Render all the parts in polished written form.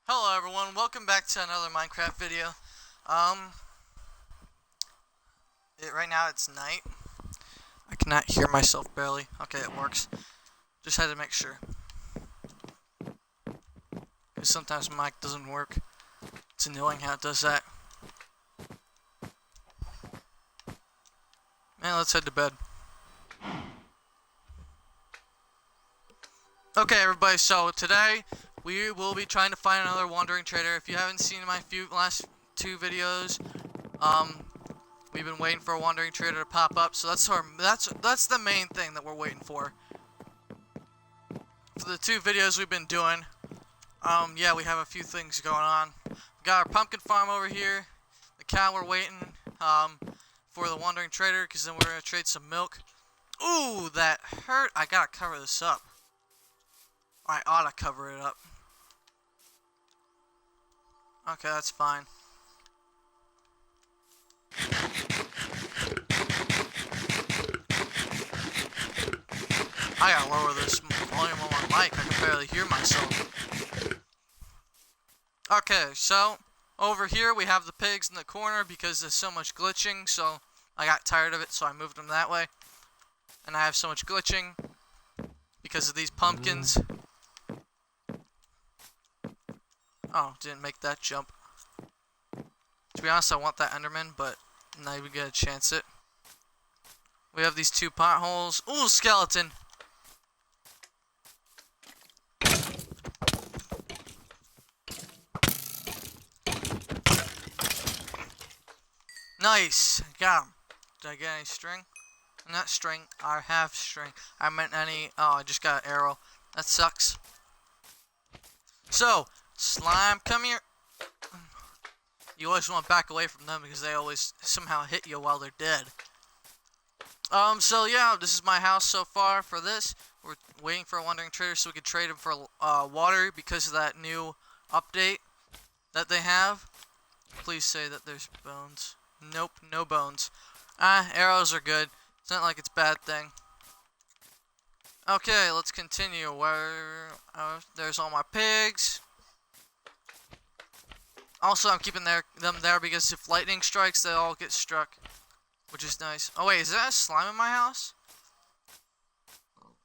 Hello everyone, welcome back to another Minecraft video. Right now it's night. I cannot hear myself barely. Okay, it works. Just had to make sure. Because sometimes my mic doesn't work. It's annoying how it does that. Man, let's head to bed. Okay everybody, so today we will be trying to find another wandering trader. If you haven't seen my last two videos, we've been waiting for a wandering trader to pop up. So that's the main thing that we're waiting for. For the two videos we've been doing, yeah, we have a few things going on. We got our pumpkin farm over here. The cow, we're waiting for the wandering trader because then we're gonna trade some milk. Ooh, that hurt. I gotta cover this up. I ought to cover it up. Okay, that's fine. I gotta lower this volume on my mic. I can barely hear myself. Okay, so over here we have the pigs in the corner because there's so much glitching, so I got tired of it, so I moved them that way. And I have so much glitching because of these pumpkins. Oh, didn't make that jump. To be honest, I want that Enderman, but not even get a chance it. We have these two potholes. Ooh, skeleton! Nice! Got him. Did I get any string? Not string, I have string. I meant any... Oh, I just got an arrow. That sucks. So, slime, come here. You always want to back away from them because they always somehow hit you while they're dead. So yeah, this is my house so far for this. We're waiting for a wandering trader so we could trade him for water because of that new update that they have. Please say that there's bones. Nope, no bones. Arrows are good. It's not like it's a bad thing. Okay, let's continue. There's all my pigs. Also, I'm keeping them there because if lightning strikes, they all get struck, which is nice. Oh wait, is that a slime in my house?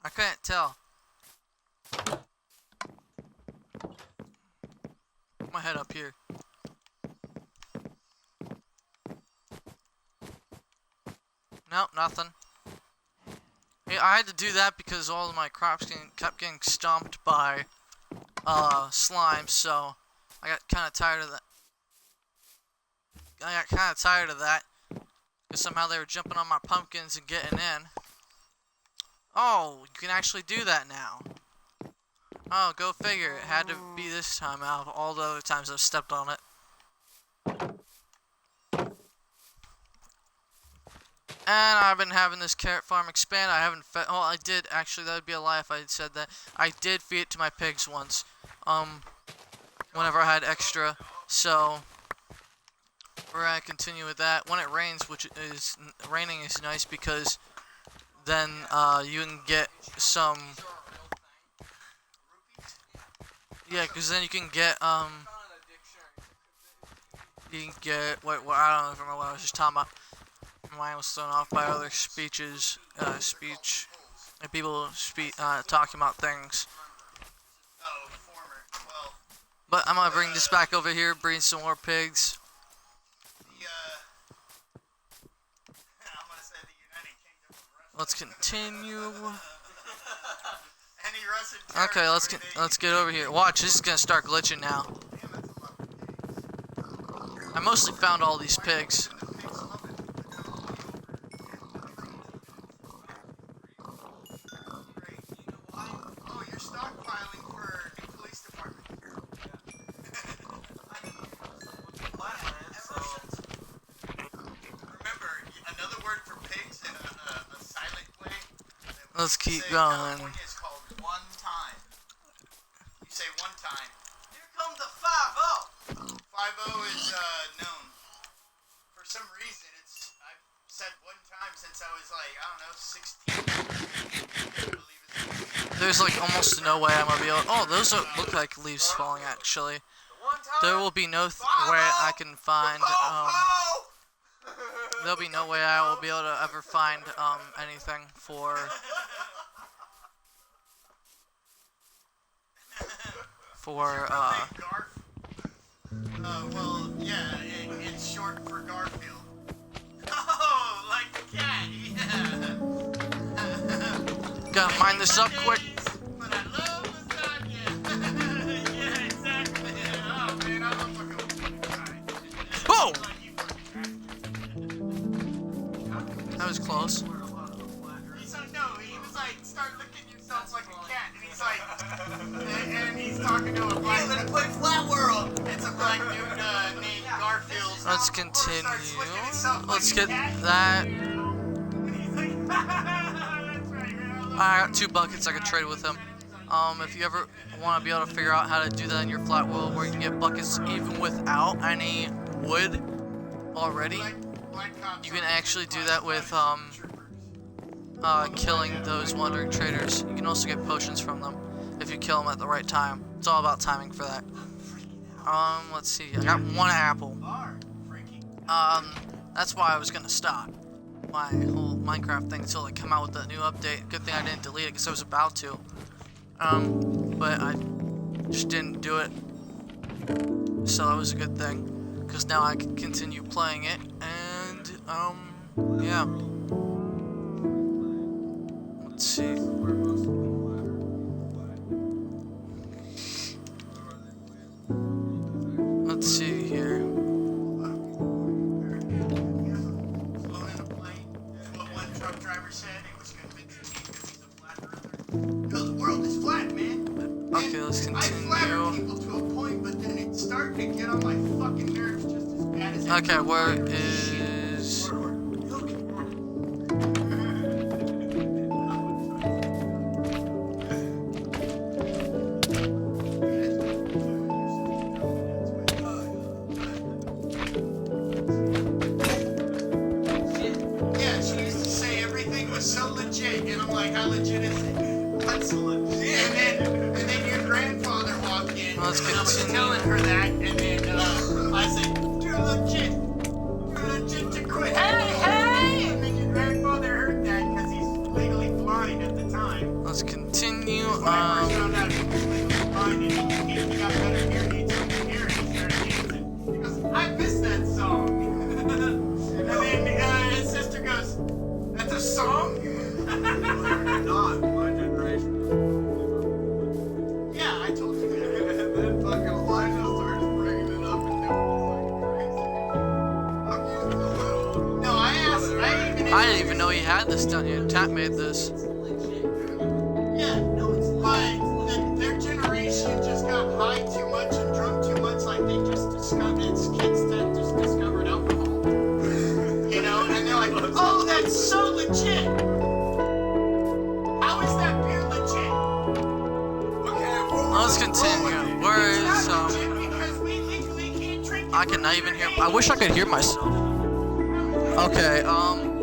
I couldn't tell. Put my head up here. Nope, nothing. Hey, I had to do that because all of my crops kept getting stomped by slime, so I got kind of tired of that. Because somehow they were jumping on my pumpkins and getting in. Oh, you can actually do that now. Oh, go figure. It had to be this time out of all the other times I've stepped on it. And I've been having this carrot farm expand. I haven't fed... Oh, I did. Actually, that would be a lie if I had said that. I did feed it to my pigs once. Whenever I had extra. So... we're gonna continue with that. When it rains, raining is nice because then you can get some. Yeah, because then you can get what I don't remember what I was just talking about. My mind was thrown off by other speech, and people talking about things. But I'm gonna bring this back over here, bring some more pigs. Let's continue. Okay, let's get over here. Watch, this is gonna start glitching now. I mostly found all these pigs. Let's keep going. California is called one time. You say one time. Here comes the 5-0. 5-0 is known. For some reason, I've said one time since I was like, I don't know, 16. There's like almost no way I'm gonna be able. Oh, those look like leaves falling actually. there will be no way I can find, there'll be no way I will be able to ever find, anything for, well, yeah, it's short for Garfield. Oh, like the cat, yeah. Gotta mind this up quick. But I love lasagna. Yeah, exactly. Oh, man, I love fucking guy. Boom! That was close. He's like, no, he was like, start licking yourself like a cat. And he's like, and he's talking to a black dude. Let's play Flat World. It's a black dude named Garfield. Let's continue. Let's get that. I got 2 buckets I could trade with him. If you ever want to be able to figure out how to do that in your flat world where you can get buckets even without any wood already, you can actually do that with killing those wandering traders. You can also get potions from them if you kill them at the right time. It's all about timing for that. Let's see. I got 1 apple. That's why I was gonna stop my whole Minecraft thing until they come out with the new update. Good thing I didn't delete it because I was about to. But I just didn't do it. So that was a good thing because now I can continue playing it and yeah. Let's see. Let's see here. Okay, let's continue. Okay, where is... Yeah, she used to say everything was so legit, and I'm like, how legit is it? What's legit? And then your grandfather walked in, Let's and I was continue. telling her that, and then I said, you're legit to quit. Hey! And then your grandfather heard that because he's legally blind at the time. Let's continue. When I first found out he was legally blind and he got better hearing aids from the hearing, he started dancing. He goes, I miss that song. And then his sister goes, that's a song? Not my generation. Yeah, I told you that. And then fucking Elijah starts bringing it up and doing this like crazy. I'm used to little. No, I asked, I didn't even know he had this done yet. Tap made this. Yeah, no, it's like their generation just got high too much and drunk too much, like they just discovered, it's kids that just discovered alcohol. You know, and they're like, oh, that's so legit. How is that beer legit? Okay, Let's continue. Where It's is, not legit because we legally can't drink it. I cannot even hear... I wish I could hear myself. Okay, I'm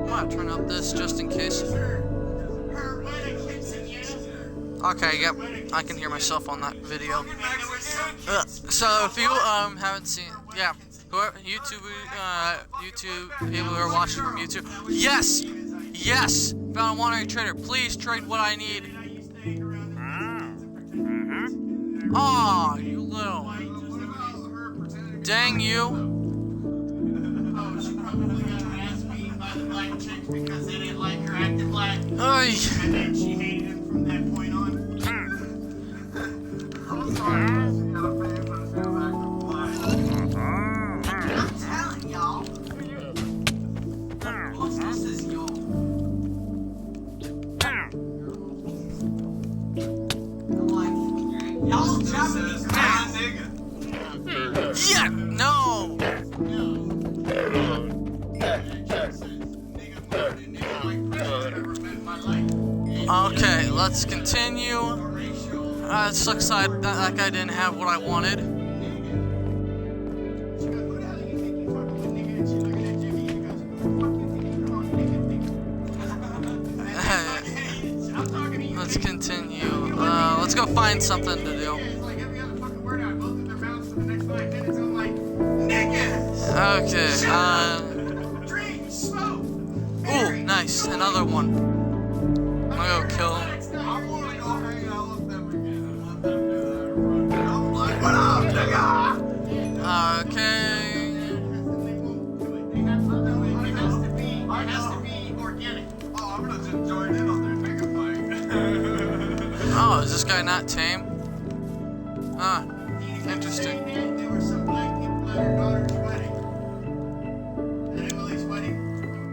gonna turn up this just in case. Her wedding quinceañera. Okay, yep, I can hear myself on that video. Mexican. So if you haven't seen, yeah, whoever, YouTube people who are watching from YouTube, yes, found a wandering trader. Please trade what I need. Aw, you little, dang you. Oh, she probably got her ass beat by the black chicks because they didn't like her acting black. Oy. And then she hated him from that point on. I'm sorry. She had a face when she was acting black. I'm telling y'all. What's this is y'all? I'm like, y'all Japanese Ah, guys. nigga. Yeah, no. Okay, let's continue. It sucks that guy didn't have what I wanted. Let's continue. Let's go find something to do. 5 minutes. I'm like, niggas! Okay, Drink, smoke! ooh, nice, another one. I'm gonna go kill him. I wanna go hang out with them again and let them do that. I'm like, what up, nigga? Okay. It has to be organic. Oh, I'm gonna just join in on their nigga fight. Oh, is this guy not tame? Ah, interesting. There were some black people at her daughter's wedding. At Emily's wedding.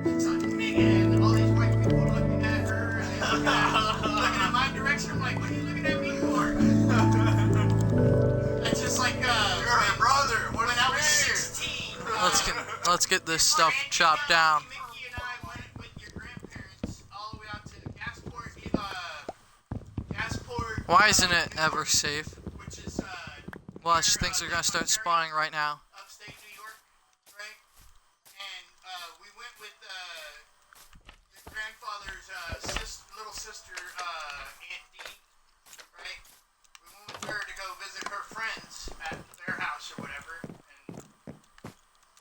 It's like, nigga, and all these white people looking at her and looking at my direction. I'm like, what are you looking at me for? It's just like, You're her brother. What when do I you was mean? 16. Let's get this stuff chopped down. Mickey and I went with your grandparents all the way out to Gasport, Why isn't it ever safe? which is Watch, things are gonna start spawning right now. upstate New York, right? And we went with your grandfather's little sister, Aunt Dee, right? We went with her to go visit her friends at their house or whatever. And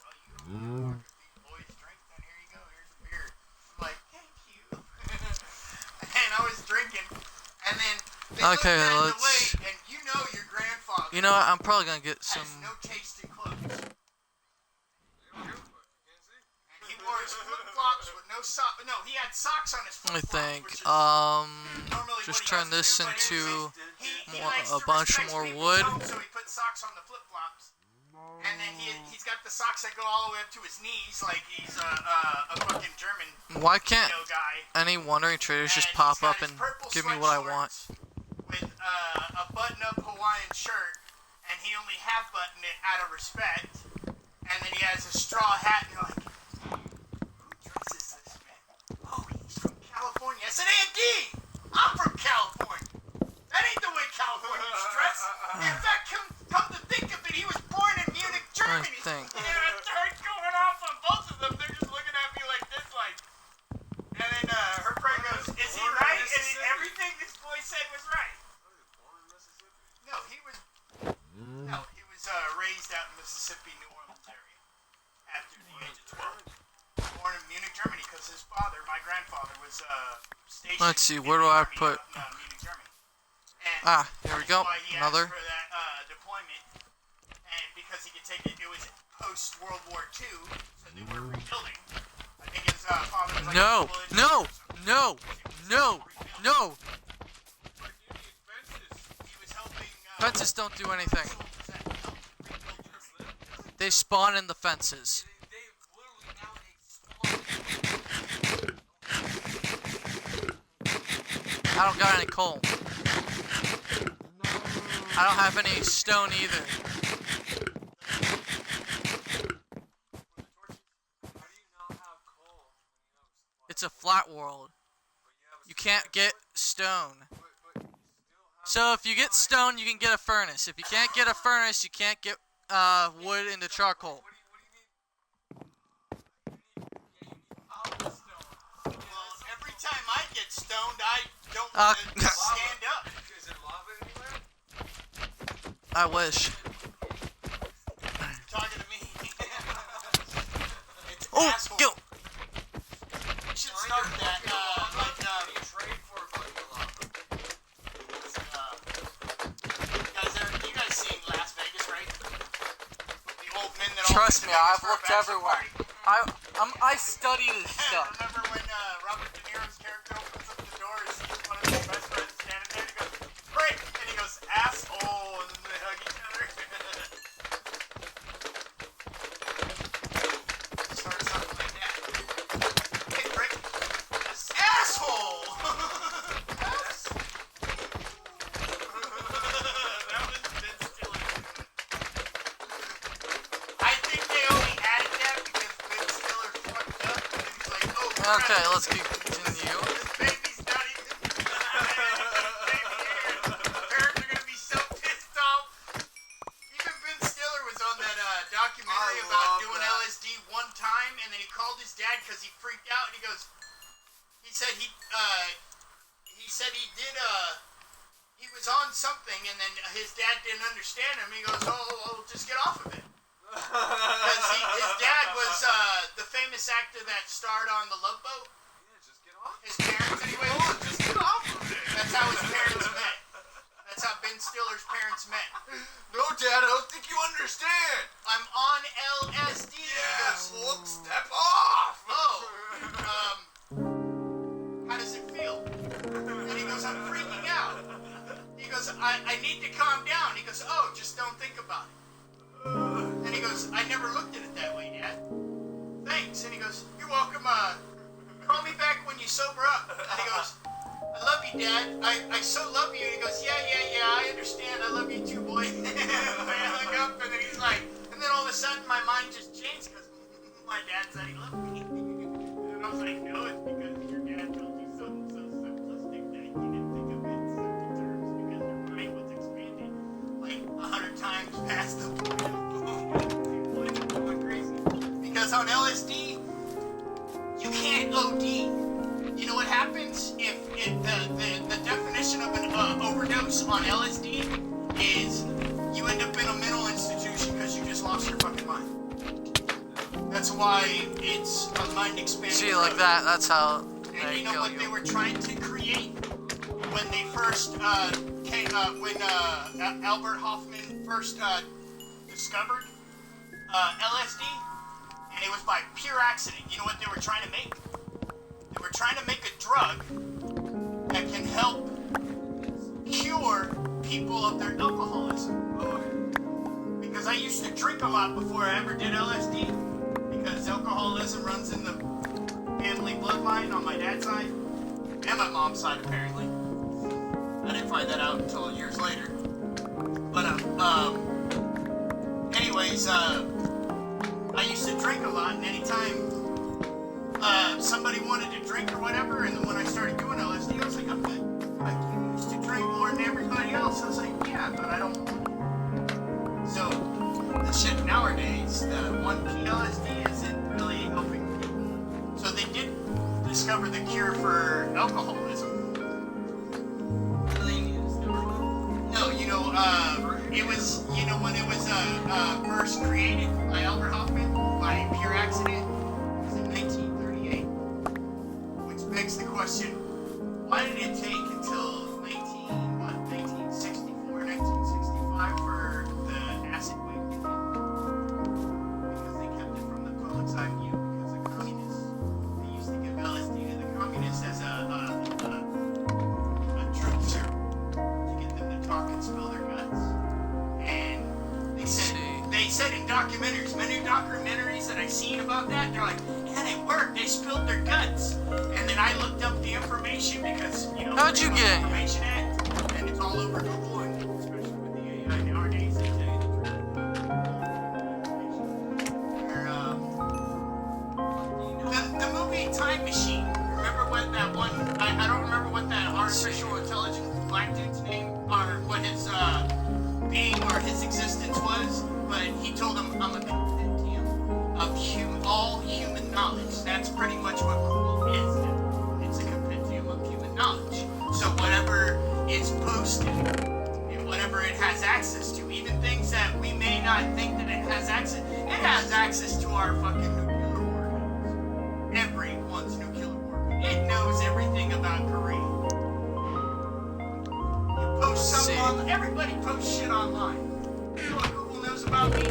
well, you don't want to these boys drink, then here you go, here's a beer. I'm like, thank you. And I was drinking, and then they Okay, looked at the let's- way, and you know your grandfather. You know what? I'm probably gonna get has some. no taste in clothes. And he wore his flip-flops with no socks. No, he had socks on his Let me flip-flops. think. which is Just normally what he turn does this do, but into he more- likes a to bunch respect more people's wood. homes, so he put socks on the flip-flops. And then he's got the socks that go all the way up to his knees, like he's a fucking German Why can't guy. any wandering traders just And pop he's got up his and purple give me what I want? sweatshorts with a button-up Hawaiian shirt, and he only half-buttoned it out of respect. And then he has a straw hat, and you're like, who dresses this man? Oh, he's from California. I said, Aunt D, I'm from California. That ain't the way Californians dress. In fact, come to think of it, he was born in Munich, Germany. think. And I started going off on both of them. They're just looking at me like this, like. And then her friend goes, "Is he right?" And then everything this boy said was right. No, he was. No, he was raised out in Mississippi, New Orleans area. After the age of 12. Born in Munich, Germany, because his father, my grandfather, was stationed. Let's see, in where the do I army put- out in, Munich, Germany. And Ah, here we go. that's why he Another. asked for that deployment, and because he could take it, it was post World War II, so they were rebuilding. I think his father was like No, a village no, or something. no, no, no. He was helping. Fences don't do anything. soldiers that helped rebuild Germany. They spawn in the fences. I don't got any coal. I don't have any stone either. It's a flat world. You can't get stone. So if you get stone, you can get a furnace. If you can't get a furnace, you can't get wood into charcoal. Well, every time I get stoned, I don't want to stand up. I wish. You're talking to me. It's Oh, asshole. go! You should start that. You guys seen Las Vegas, right? The old men that Trust all me, went to I've Vegas for a looked bachelor everywhere. party. I study this stuff. Remember when Robert De Niro's character opens up the door, he sees one of his best friends standing there, and he goes, "Break!" And he goes, "Asshole!" And then they hug each other. Start something like that. Hey, Break! Asshole! That was Vince Stiller. I think they only added that because Ben Stiller fucked up, and then he's like, "Oh, crap, Okay, let's continue. this baby's not even." Parents are gonna be so pissed off. Even Ben Stiller was on that documentary I about love doing that. LSD one time, and then he called his dad because he freaked out, and he goes, he said he did he was on something, and then his dad didn't understand him. He goes, oh, just get off of it. Because his dad was the famous actor that starred on The Love Boat. Yeah, just get off. His parents, anyway. Oh, just get off of it. That's how his parents met. That's how Ben Stiller's parents met. No, Dad, I don't think you understand. I'm on LSD. Yes, look, step off. Oh, how does it feel? And he goes, I'm freaking out. He goes, I need to calm down. He goes, oh, just don't think about it. And he goes, I never looked at it that way, Dad. Thanks. And he goes, you're welcome. Call me back when you sober up. And he goes, I love you, Dad. I so love you. And he goes, yeah, I understand. I love you too, boy. And I hung up, and then he's like, and then all of a sudden my mind just changed because my dad said he loved me. And I was like, no, it's because your dad told you something so simplistic that you didn't think of it in simple terms because your mind was expanded like 100 times past the point of going crazy. Because on LSD, you can't OD. You know what happens if the definition of an overdose on LSD is you end up in a mental institution because you just lost your fucking mind. That's why it's a mind expanding. See, like that. That's how And they you know kill what you. they were trying to create when they first came, when Albert Hoffman first discovered LSD, and it was by pure accident. You know what they were trying to make? They were trying to make a drug that can help cure people of their alcoholism. Because I used to drink a lot before I ever did LSD, because alcoholism runs in the family bloodline on my dad's side and my mom's side, apparently. I didn't find that out until years later. But anyways, I used to drink a lot, and anytime somebody wanted to drink or whatever, and then when I started doing LSD, I was like, I'm good. Like, you used to drink more than everybody else. I was like, yeah, but I don't want to. So, the shit nowadays, the 1P LSD isn't really helping people. So they did discover the cure for alcoholism. No, you know, it was, you know, when it was first created by Albert Hoffman by pure accident, it was in 1938. Which begs the question, why did it take until 1964, 1965 for the acid wave to hit? Because they kept it from the public's eye view, because the communists, they used to give LSD to the communists as a truth serum to get them to talk and spill their guts. And they said in documentaries, many documentaries that I've seen about that, they're like, yeah, it worked, they spilled their guts. And then I looked up the information because, you know, How'd you get it? Information Act, and it's all over Google, and especially with the AI nowadays, they tell you the movie Time Machine. Remember what that one? I don't remember what that artificial intelligence black dude's name or what his being or his existence was, but he told him, I'm a compendium of all human knowledge. That's pretty much what Google is now. It's a compendium of human knowledge. So whatever is posted and whatever it has access to, even things that we may not think that it has access to our fucking nuclear warheads. Everyone's nuclear warhead. It knows everything about Korea. You post something on, everybody posts shit online. You know what Google knows about me?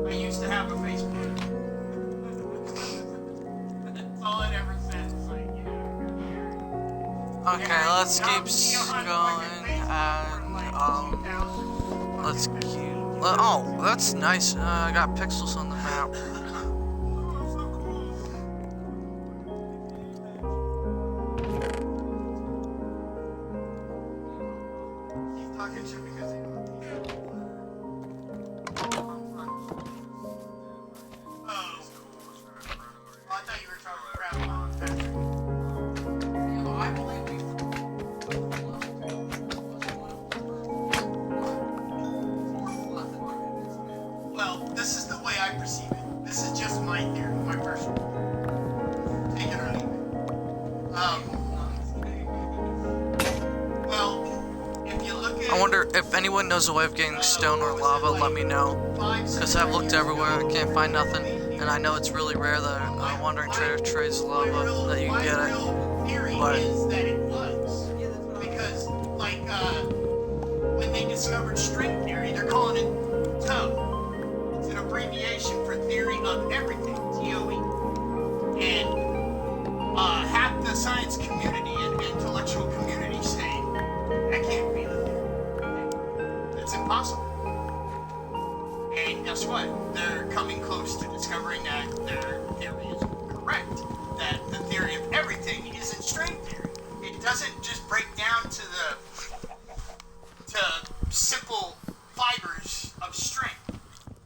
I used to have a Facebook. That's all it ever says. It's like, Okay, let's keep going, and let's keep. Oh, that's nice. I got pixels on the map. He's talking shit because he Oh. I thought you were talking crap on Patrick. Well, this is the way I perceive it. This is just my theory, my personal theory. Take it or leave it. Well, if you look at... I wonder if anyone knows a way of getting stone or lava, let me know. Because I've looked everywhere, I can't find nothing. And I know it's really rare that a wandering trader trades lava, that you can get it. But is that it was. Because, like, when they discovered string theory, they're calling it TOE. It's an abbreviation for theory of everything, TOE. And half the science community and intellectual community say, that can't be the theory. It's impossible. And guess what? They're coming close to discovering that their theory is correct. That the theory of everything isn't string theory. It doesn't just break down to simple fibers of string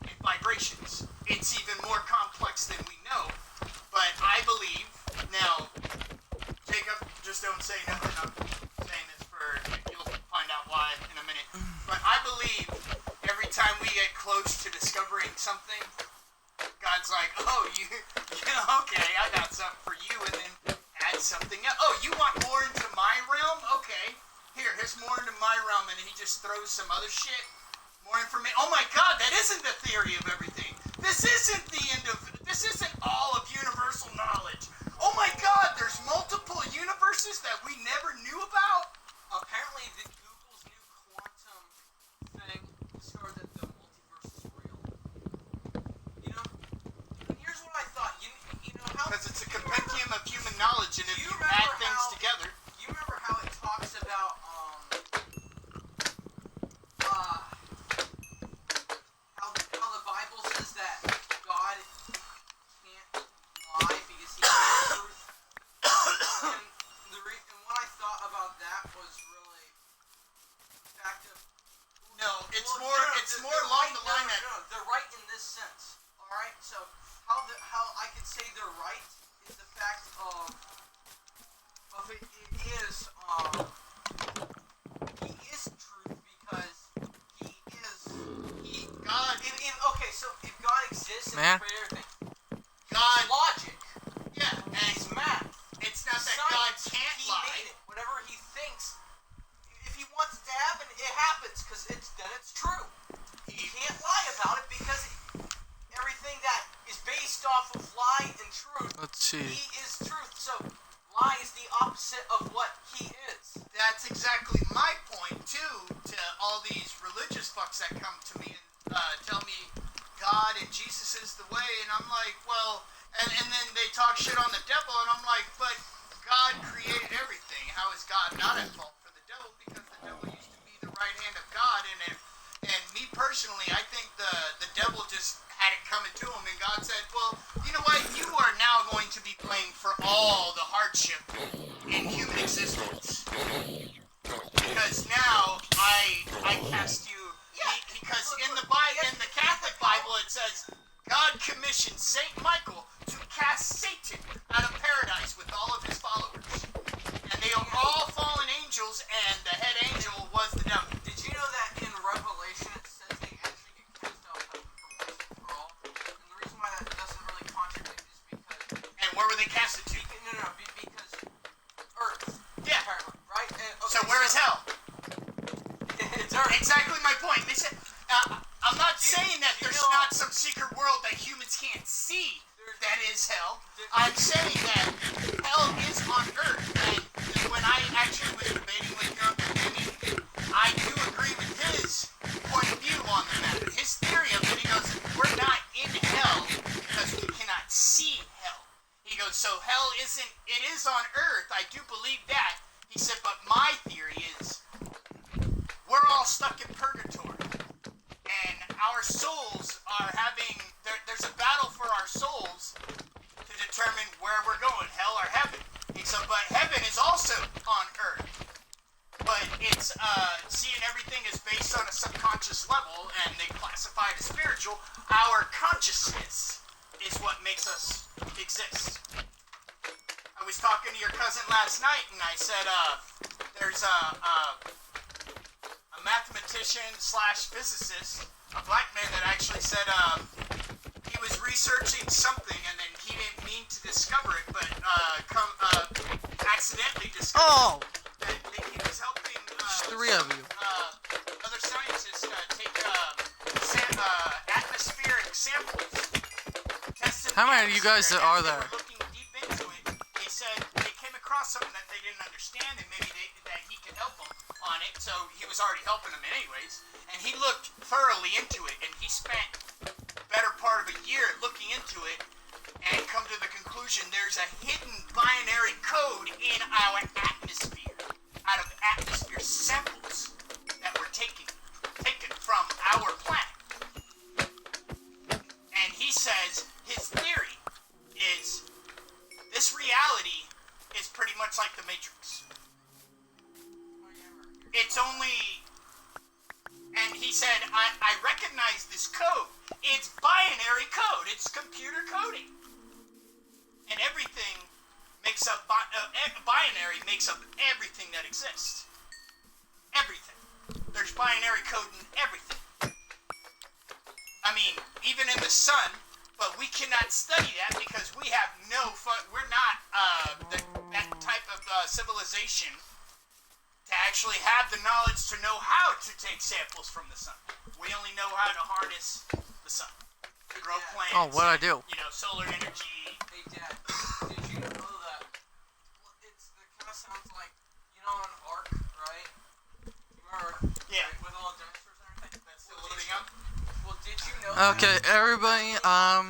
and vibrations. It's even more complex than we know. But I believe, now, Jacob, just don't say nothing. I'm saying this for, you'll find out why in a minute. But I believe every time we get close to discovering something, God's like, oh, okay, I got something for you, and then add something else. Oh, you want more into my realm? Okay, here's more into my realm, and he just throws some other shit, more information. Oh my God, that isn't the theory of everything. This isn't this isn't all of universal knowledge. Oh my God, there's multiple universes that we never knew about? Apparently, Google's new quantum thing discovered that the multiverse is real. You know, and here's what I thought. You know how? Because it's a compendium of human knowledge, and if You you remember add things how- together, You remember how it talks about how the Bible says that God can't lie because he knows truth. And what I thought about that was really the fact of no, it's well, more, no, it's they're more along right, the line that. no, they're right in this sense. All right, so how I could say they're right is the fact of it is he is truth because God, okay, so if God exists and Man. created everything, God, it's logic, yeah, and it's math. it's not that God Science, can't he lie. made it. Whatever he thinks, if he wants it to happen, it happens because it's true. He can't lie about it because everything that is based off of lie and truth, let's see. he is truth. So lie is the opposite of what he is. That's exactly my point too. To all these religious fucks that come to me and tell me God and Jesus is the way, and I'm like, well, and then they talk shit on the devil, and I'm like, but God created everything. How is God not at fault for the devil? Because the devil used to be the right hand of God, and me personally, I think the devil just had it coming to him, and God said, well, you know what? You are now going to be blamed for all the hardship in human existence. Because now I cast you, because in the Catholic Bible it says God commissioned Saint Michael to cast Satan out of paradise with all of his followers, and they are all fallen angels, and the head angel was the devil. Did you know that in Revelation it says they actually get cast out of heaven for once and for all? And the reason why that doesn't really contradict is because And where were they casted to? because Earth. Yeah. Apparently, right? And, So where is hell? It's Earth. Exactly my point. They said, I'm not saying that you there's know- not some secret world that humans can't see that is hell. I'm saying that hell is on Earth. And when I actually was debating with Uncle Jimmy, I do agree with his point of view on the matter. His theory of it, he goes, we're not in hell because we cannot see hell. He goes, so hell isn't, it is on Earth. I do believe that. He said, but my theory is we're all stuck in purgatory. And our souls are having, there's a battle for our souls to determine where we're going, hell or heaven. He said, but heaven is also on Earth. But it's, seeing everything is based on a subconscious level, and they classify it as spiritual. Our consciousness is what makes us exist. I was talking to your cousin last night, and I said, there's a mathematician slash physicist, a black man that actually said he was researching something and then he didn't mean to discover it, but accidentally discovered Oh! that he was helping There's three of you. other scientists How many of you guys atmosphere, are and as there? They were looking deep into it. They said they came across something that they didn't understand, and maybe that he could help them on it. So he was already helping them anyways, and he looked thoroughly into it, and he spent the better part of a year looking into it, and come to the conclusion there's a hidden binary code in our atmosphere, out of atmosphere samples that were taken from our planet. And he says his theory is this reality is pretty much like the Matrix. It's only... And he said, I recognize this code. It's binary code. It's computer coding. And everything makes up... binary makes up everything that exists. Everything. There's binary code in everything. I mean, even in the sun, but we cannot study that because we have we're not that type of civilization to actually have the knowledge to know how to take samples from the sun. We only know how to harness the sun to grow plants. Oh, what'd I do? You know, solar energy. Hey, Dad, did you know that? Well, it kind of sounds like, you know, an ark, right? You remember? Yeah. Right, with all the dinosaurs and everything? That's still loading up. Well, did you know Okay, everybody, well,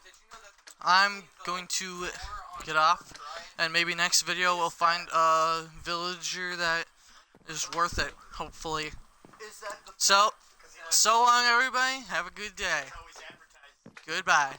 did you know that I'm going to get off, and maybe next video we'll find a villager that is worth it, hopefully. Is that the... So long everybody, have a good day. Always advertised. Goodbye.